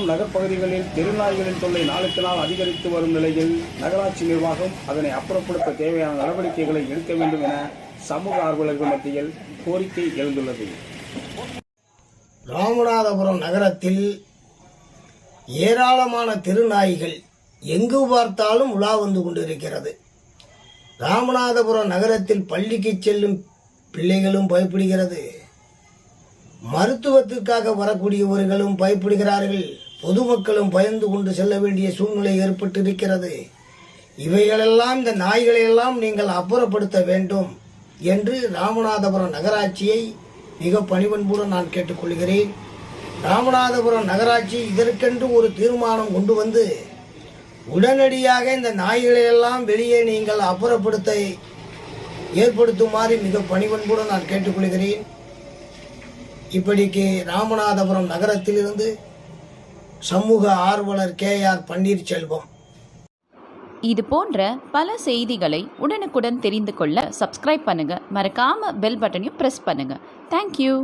ராமநாதபுரம் நகர்ப்பகுதிகளில் தெருநாய்களின் தொல்லை நாளுக்கு நாள் அதிகரித்து வரும் நிலையில் நகராட்சி நிர்வாகம் அதனை அப்புறப்படுத்த தேவையான நடவடிக்கைகளை எடுக்க வேண்டும் என சமூக ஆர்வலர்கள் மத்தியில் கோரிக்கை எழுந்துள்ளது. ராமநாதபுரம் நகரத்தில் ஏராளமான தெருநாய்கள் எங்கு பார்த்தாலும் உலா வந்து கொண்டிருக்கிறது. ராமநாதபுரம் நகரத்தில் பள்ளிக்கு செல்லும் பிள்ளைகளும் பயப்படுகிறது, மருத்துவத்திற்காக வரக்கூடியவர்களும் பயப்படுகிறார்கள், பொதுமக்களும் பயந்து கொண்டு செல்ல வேண்டிய சூழ்நிலை ஏற்பட்டிருக்கிறது. இவைகளெல்லாம் இந்த நாய்களையெல்லாம் நீங்கள் அப்புறப்படுத்த வேண்டும் என்று ராமநாதபுரம் நகராட்சியை மிக பணிவன்புடன் நான் கேட்டுக்கொள்கிறேன். ராமநாதபுரம் நகராட்சி இதற்கென்று ஒரு தீர்மானம் கொண்டு வந்து உடனடியாக இந்த நாய்களையெல்லாம் வெளியே நீங்கள் அப்புறப்படுத்த ஏற்படுத்துமாறு மிக பணிவன்புடன் நான் கேட்டுக்கொள்கிறேன். இப்படிக்கு ராமநாதபுரம் நகரத்திலிருந்து சமூக ஆர்வலர் KR பன்னீர்செல்வம். இது போன்ற பல செய்திகளை உடனுக்குடன் தெரிந்து கொள்ள சப்ஸ்கிரைப் பண்ணுங்க. மறக்காம பெல் பட்டனையும் பிரஸ் பண்ணுங்க. தேங்க்யூ.